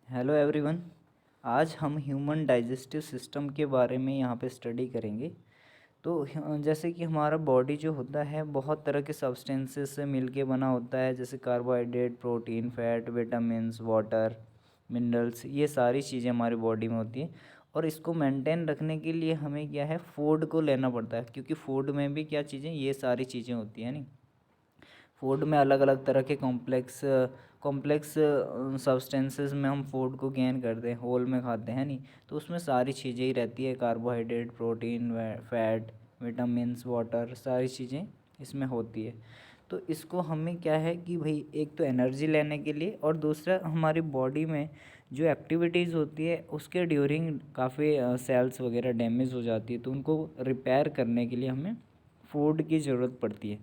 Hello everyone. आज हम human digestive system के बारे में यहाँ पे स्टडी करेंगे। तो जैसे कि हमारा बॉडी जो होता है बहुत तरह के सब्सटेंसेस से मिलके बना होता है, जैसे carbohydrate, protein, fat, vitamins, water, minerals, ये सारी चीज़ें हमारी बॉडी में होती हैं। और इसको मेंटेन रखने के लिए हमें क्या है, फूड को लेना पड़ता है, क्योंकि फूड में भी क्या चीज़ें, ये सारी चीज़ें होती हैं। नहीं, फूड में अलग अलग तरह के कॉम्प्लेक्स कॉम्प्लेक्स सब्सटेंसेस में हम फूड को गेन करते हैं, होल में खाते हैं। नहीं, तो उसमें सारी चीज़ें ही रहती है, carbohydrate, protein, fat, vitamins, water, सारी चीज़ें इसमें होती है। तो इसको हमें क्या है कि भाई, एक तो एनर्जी लेने के लिए, और दूसरा हमारी बॉडी में जो एक्टिविटीज़ होती है उसके ड्यूरिंग काफ़ी सेल्स वगैरह डैमेज हो जाती है, तो उनको रिपेयर करने के लिए हमें फूड की ज़रूरत पड़ती है।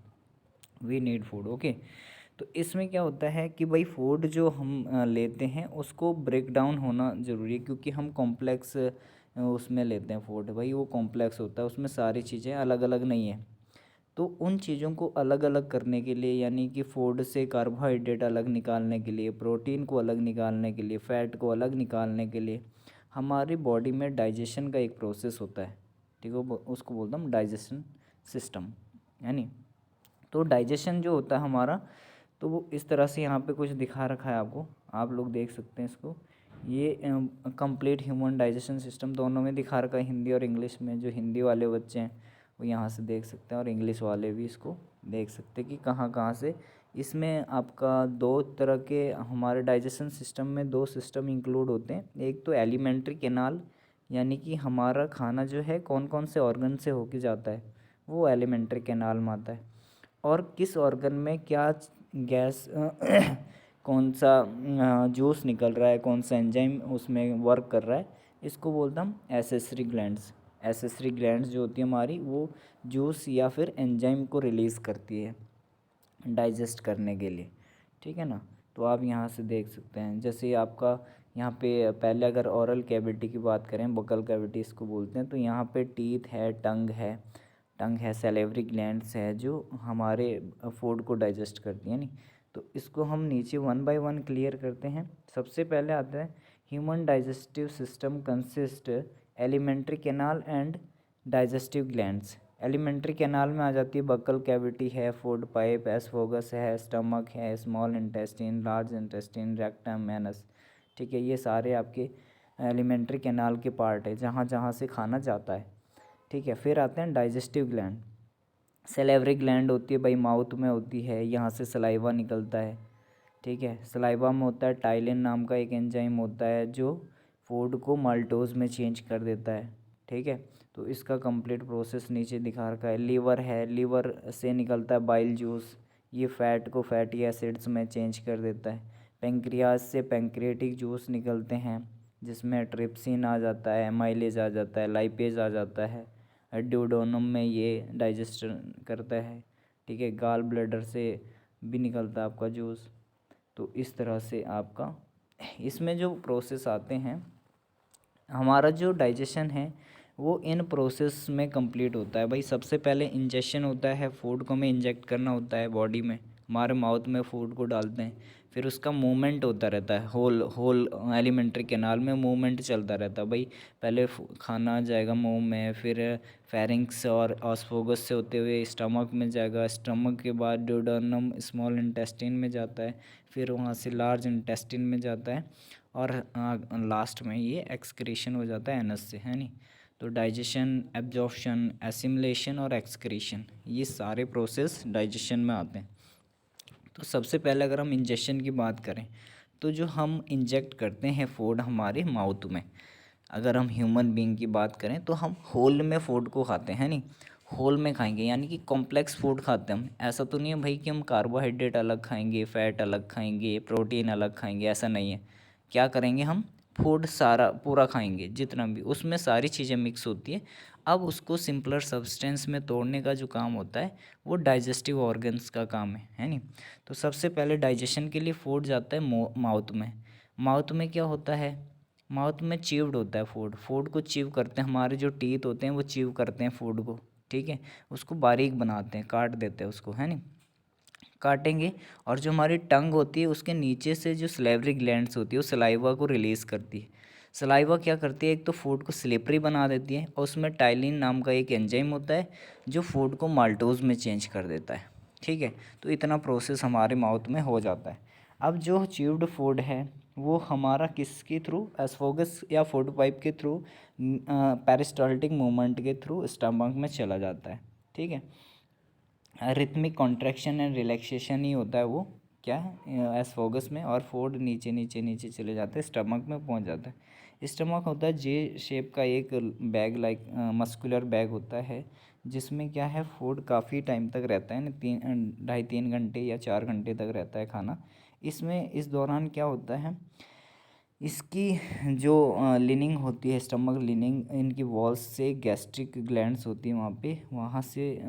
We need food. ओके, तो इसमें क्या होता है कि भाई, फूड जो हम लेते हैं उसको ब्रेक डाउन होना ज़रूरी है, क्योंकि हम कॉम्प्लेक्स उसमें लेते हैं फूड। भाई वो कॉम्प्लेक्स होता है, उसमें सारी चीज़ें अलग अलग नहीं है। तो उन चीज़ों को अलग अलग करने के लिए, यानी कि फूड से कार्बोहाइड्रेट अलग निकालने के लिए, प्रोटीन को अलग निकालने के लिए, फैट को अलग निकालने के लिए, हमारी बॉडी में डाइजेशन का एक प्रोसेस होता है। ठीक है, उसको बोलता हूँ डाइजेशन सिस्टम, यानी। तो डाइजेशन जो होता है हमारा, तो वो इस तरह से यहाँ पे कुछ दिखा रखा है आपको, आप लोग देख सकते हैं इसको। ये कंप्लीट ह्यूमन डाइजेशन सिस्टम दोनों में दिखा रखा है, हिंदी और इंग्लिश में। जो हिंदी वाले बच्चे हैं वो यहाँ से देख सकते हैं, और इंग्लिश वाले भी इसको देख सकते हैं कि कहाँ कहाँ से। इसमें आपका दो तरह के, हमारे डाइजेशन सिस्टम में दो सिस्टम इंक्लूड होते हैं। एक तो एलिमेंट्री कैनाल, यानी कि हमारा खाना जो है कौन कौन से ऑर्गन से होके जाता है, वो एलिमेंट्री कैनाल में आता है। और किस ऑर्गन में क्या गैस कौन सा जूस निकल रहा है, कौन सा एंजाइम उसमें वर्क कर रहा है, इसको बोलता हम एसेसरी ग्लैंड्स। एसेसरी ग्लैंड्स जो होती है हमारी, वो जूस या फिर एंजाइम को रिलीज़ करती है डाइजेस्ट करने के लिए। ठीक है ना। तो आप यहाँ से देख सकते हैं, जैसे आपका यहाँ पे पहले अगर ओरल कैविटी की बात करें, बकल कैविटी इसको बोलते हैं, तो यहाँ पे टीथ है, टंग है, सैलिवरी ग्लैंड्स है, जो हमारे फूड को डाइजेस्ट करती है। नहीं, तो इसको हम नीचे वन बाय वन क्लियर करते हैं। सबसे पहले आता है human digestive system consist alimentary canal and digestive glands. Alimentary canal में आ जाती है बकल कैविटी है, फूड पाइप, एसफोगस है, स्टमक है, small intestine, large intestine, rectum, anus. ठीक है, ये सारे आपके एलिमेंट्री कैनाल के पार्ट है, जहाँ जहाँ से खाना जाता है। ठीक है, फिर आते हैं डाइजेस्टिव ग्लैंड। सेलेवरी ग्लैंड होती है भाई, माउथ में होती है, यहाँ से सलाइवा निकलता है। ठीक है, सलाइवा में होता है टाइलिन नाम का एक एंजाइम होता है, जो फूड को माल्टोज में चेंज कर देता है। ठीक है, तो इसका कंप्लीट प्रोसेस नीचे दिखा रखा है। लीवर है, लीवर से निकलता है बाइल जूस, ये फैट को फैटी एसिड्स में चेंज कर देता है। पेंक्रियाज से पेंक्रियाटिक जूस निकलते हैं, जिसमें ट्रिप्सिन आ जाता है, माइलेज आ जाता है, लाइपेज आ जाता है। ड्यूडेनम में ये डाइजेशन करता है। ठीक है, गाल ब्लैडर से भी निकलता है आपका जूस। तो इस तरह से आपका इसमें जो प्रोसेस आते हैं, हमारा जो डाइजेशन है वो इन प्रोसेस में कंप्लीट होता है। भाई सबसे पहले इंजेक्शन होता है, फूड को हमें इंजेक्ट करना होता है बॉडी में, हमारे माउथ में फूड को डालते हैं। फिर उसका मूवमेंट होता रहता है, होल होल एलिमेंट्री कैनाल में मूवमेंट चलता रहता है। भाई पहले खाना जाएगा मुंह में, फिर फेरिंक्स और ऑस्फोगस से होते हुए स्टमक में जाएगा, स्टमक के बाद ड्यूडेनम स्मॉल इंटेस्टिन में जाता है, फिर वहाँ से लार्ज इंटेस्टिन में जाता है, और लास्ट में ये एक्सक्रीशन हो जाता है एनस से, है नहीं। तो डाइजेशन, एब्जॉर्प्शन, एसिमिलेशन और एक्सक्रीशन, ये सारे प्रोसेस डाइजेशन में आते हैं। तो सबसे पहले अगर हम इंजेक्शन की बात करें, तो जो हम इंजेक्ट करते हैं फूड हमारे माउथ में, अगर हम ह्यूमन बीइंग की बात करें तो हम होल में फूड को खाते हैं। नहीं, होल में खाएंगे, यानी कि कॉम्प्लेक्स फूड खाते हैं हम। ऐसा तो नहीं है भाई कि हम कार्बोहाइड्रेट अलग खाएंगे, फैट अलग खाएंगे, प्रोटीन अलग खाएंगे, ऐसा नहीं है। क्या करेंगे हम, फूड सारा पूरा खाएंगे, जितना भी उसमें सारी चीज़ें मिक्स होती है। अब उसको सिंपलर सब्सटेंस में तोड़ने का जो काम होता है वो डाइजेस्टिव ऑर्गन्स का काम है नहीं। तो सबसे पहले डाइजेशन के लिए फूड जाता है माउथ में। माउथ में क्या होता है, माउथ में च्यूड होता है फूड, फूड को च्यू करते हैं, हमारे जो टीथ होते हैं वो च्यू करते हैं फूड को। ठीक है, उसको बारीक बनाते हैं, काट देते हैं उसको, है नहीं। काटेंगे और जो हमारी टंग होती है उसके नीचे से जो सलेवरी ग्लैंड्स होती है वो सलाइवा को रिलीज़ करती है। सलाइवा क्या करती है, एक तो फूड को स्लिपरी बना देती है और उसमें टाइलिन नाम का एक एंजाइम होता है जो फूड को माल्टोज में चेंज कर देता है। ठीक है, तो इतना प्रोसेस हमारे माउथ में हो जाता है। अब जो च्यूड फूड है वो हमारा किसके थ्रू, एसोफेगस या फूड पाइप के थ्रू, पेरिस्टाल्टिक मूवमेंट के थ्रू स्टमक में चला जाता है। ठीक है, रिथमिक कॉन्ट्रैक्शन एंड रिलैक्सेशन ही होता है वो क्या एसोफेगस में, और फूड नीचे नीचे नीचे चले जाते हैं, स्टमक में पहुंच जाता है। स्टमक होता है जे शेप का एक बैग लाइक मस्कुलर बैग होता है जिसमें क्या है फूड काफ़ी टाइम तक रहता है ना, 2.5-3 घंटे या 4 घंटे तक रहता है खाना। इसमें इस दौरान क्या होता है, इसकी जो लिनिंग होती है, स्टमक लिनिंग, इनकी वॉल्स से गैस्ट्रिक ग्लैंड्स होती है वहाँ से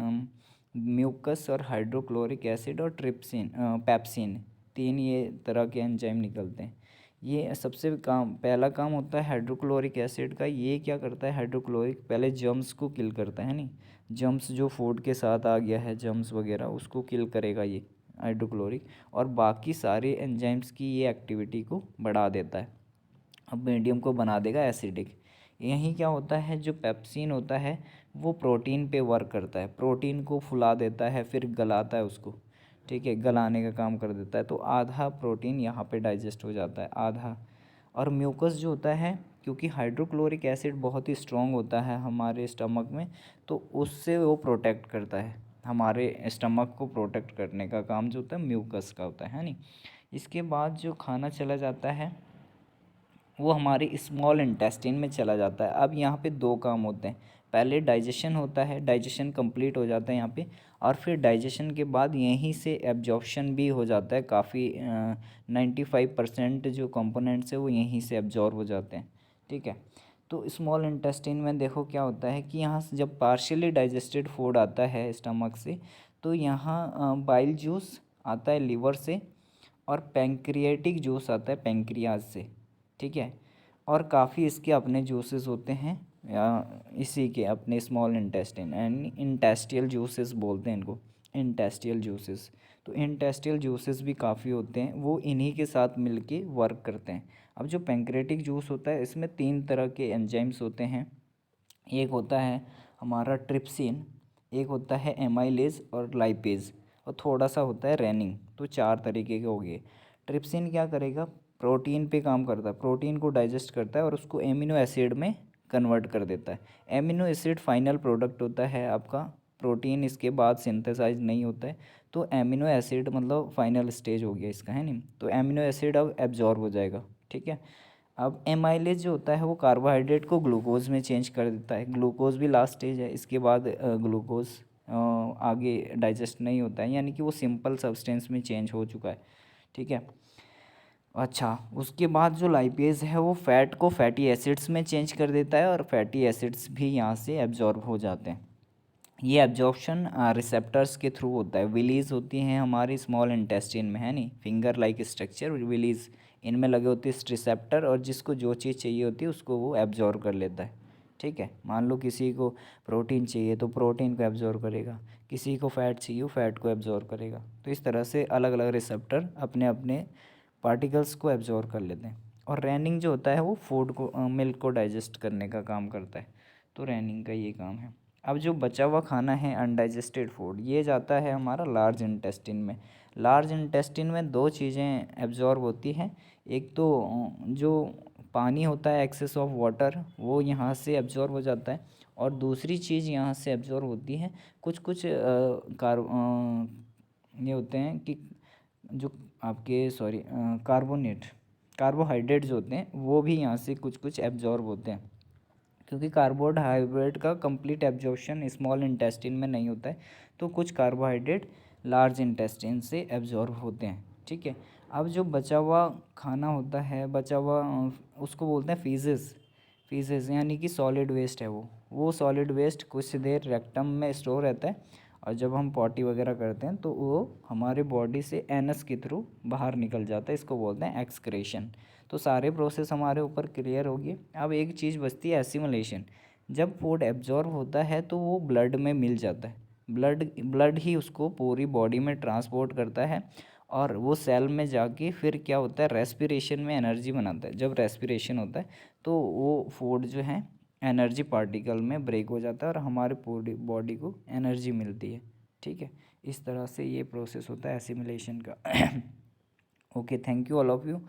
म्यूकस और हाइड्रोक्लोरिक एसिड और ट्रिप्सिन पेप्सिन, 3 ये तरह के एंजाइम निकलते हैं। ये सबसे पहला काम होता है हाइड्रोक्लोरिक एसिड का। ये क्या करता है, हाइड्रोक्लोरिक पहले जर्म्स को किल करता है नहीं, जर्म्स जो फूड के साथ आ गया है, जर्म्स वगैरह, उसको किल करेगा ये हाइड्रोक्लोरिक, और बाकी सारे एंजाइम्स की ये एक्टिविटी को बढ़ा देता है। अब मीडियम को बना देगा एसिडिक। यहीं क्या होता है, जो पेप्सिन होता है वो प्रोटीन पे वर्क करता है, प्रोटीन को फुला देता है, फिर गलाता है उसको। ठीक है, गलाने का काम कर देता है, तो आधा प्रोटीन यहाँ पे डाइजेस्ट हो जाता है, आधा। और म्यूकस जो होता है, क्योंकि हाइड्रोक्लोरिक एसिड बहुत ही स्ट्रॉन्ग होता है हमारे स्टमक में, तो उससे वो प्रोटेक्ट करता है, हमारे स्टमक को प्रोटेक्ट करने का काम जो होता है म्यूकस का होता है नहीं। इसके बाद जो खाना चला जाता है वो हमारे स्मॉल इंटेस्टाइन में चला जाता है। अब यहाँ पे 2 काम होते हैं, पहले डाइजेशन होता है, डाइजेशन कंप्लीट हो जाता है यहाँ पे, और फिर डाइजेशन के बाद यहीं से एब्जॉर्प्शन भी हो जाता है, काफ़ी 95% जो कंपोनेंट्स है वो यहीं से एब्जॉर्ब हो जाते हैं। ठीक है, तो स्मॉल इंटेस्टाइन में देखो क्या होता है कि यहाँ से जब पार्शियली डाइजेस्टेड फूड आता है स्टमक से, तो यहाँ बाइल जूस आता है लीवर से, और पैंक्रियाटिक जूस आता है पैंक्रियाज से। ठीक है, और काफ़ी इसके अपने जूसेस होते हैं, या इसी के अपने स्मॉल इंटेस्टाइन एंड इंटेस्टियल जूसेस बोलते हैं इनको, इंटेस्टियल जूसेस। तो इंटेस्टियल जूसेस भी काफ़ी होते हैं, वो इन्हीं के साथ मिलके वर्क करते हैं। अब जो पैंक्रेटिक जूस होता है इसमें 3 तरह के एंजाइम्स होते हैं, एक होता है हमारा ट्रिप्सिन, एक होता है एमाइलेज और लाइपेज, और थोड़ा सा होता है रेनिंग। तो 4 तरीके के हो गए। ट्रिप्सिन क्या करेगा, प्रोटीन पे काम करता है, प्रोटीन को डाइजेस्ट करता है और उसको एमिनो एसिड में कन्वर्ट कर देता है। एमिनो एसिड फाइनल प्रोडक्ट होता है आपका, प्रोटीन इसके बाद सिंथेसाइज नहीं होता है, तो एमिनो एसिड मतलब फाइनल स्टेज हो गया इसका, है नहीं। तो एमिनो एसिड अब एब्जॉर्ब हो जाएगा। ठीक है, अब एमाइलेज जो होता है वो कार्बोहाइड्रेट को ग्लूकोज में चेंज कर देता है, ग्लूकोज भी लास्ट स्टेज है, इसके बाद ग्लूकोज आगे डाइजेस्ट नहीं होता है, यानी कि वो सिंपल सब्सटेंस में चेंज हो चुका है। ठीक है, अच्छा, उसके बाद जो लाइपेज है वो फैट को फैटी एसिड्स में चेंज कर देता है, और फैटी एसिड्स भी यहाँ से एब्जॉर्ब हो जाते हैं। ये एब्जॉर्प्शन रिसेप्टर्स के थ्रू होता है। विलीज होती हैं हमारी स्मॉल इंटेस्टाइन में, है नहीं, फिंगर लाइक स्ट्रक्चर विलीज, इनमें लगे होते हैं रिसेप्टर, और जिसको जो चीज़ चाहिए होती है उसको वो एब्जॉर्ब कर लेता है। ठीक है, मान लो किसी को प्रोटीन चाहिए तो प्रोटीन को एब्जॉर्ब करेगा, किसी को फैट चाहिए वो फैट को एब्जॉर्ब करेगा। तो इस तरह से अलग अलग रिसेप्टर अपने अपने पार्टिकल्स को एब्जॉर्ब कर लेते हैं। और रैनिंग जो होता है वो फूड को मिल्क को डाइजेस्ट करने का काम करता है। तो रैनिंग का ये काम है। अब जो बचा हुआ खाना है अनडाइजेस्टेड फूड, ये जाता है हमारा लार्ज इंटेस्टिन में। लार्ज इंटेस्टिन में 2 चीज़ें एब्जॉर्ब होती हैं, एक तो जो पानी होता है, एक्सेस ऑफ वाटर, वो यहाँ से एब्जॉर्ब हो जाता है, और दूसरी चीज़ यहाँ से एब्जॉर्ब होती है कुछ कुछ ये होते हैं कि जो आपके कार्बोनेट, कार्बोहाइड्रेट जो होते हैं वो भी यहाँ से कुछ कुछ एब्जॉर्ब होते हैं, क्योंकि कार्बोहाइड्रेट का कंप्लीट एब्जॉर्प्शन स्मॉल इंटेस्टिन में नहीं होता है, तो कुछ कार्बोहाइड्रेट लार्ज इंटेस्टिन से एब्जॉर्ब होते हैं। ठीक है, अब जो बचा हुआ खाना होता है, बचा हुआ उसको बोलते हैं फीसेस। फीसेस यानी कि सॉलिड वेस्ट है वो सॉलिड वेस्ट कुछ देर रेक्टम में स्टोर रहता है, और जब हम पॉटी वगैरह करते हैं तो वो हमारे बॉडी से एनस के थ्रू बाहर निकल जाता है, इसको बोलते हैं एक्सक्रेशन। तो सारे प्रोसेस हमारे ऊपर क्लियर होगी। अब एक चीज़ बचती है एसिमुलेशन। जब फूड एब्जॉर्ब होता है तो वो ब्लड में मिल जाता है, ब्लड ही उसको पूरी बॉडी में ट्रांसपोर्ट करता है और वो सेल में जाके फिर क्या होता है, रेस्पिरेशन में एनर्जी बनाता है। जब रेस्पिरेशन होता है तो वो फूड जो है एनर्जी पार्टिकल में ब्रेक हो जाता है और हमारे पूरी बॉडी को एनर्जी मिलती है। ठीक है, इस तरह से ये प्रोसेस होता है एसिमिलेशन का। Okay, thank you all of you.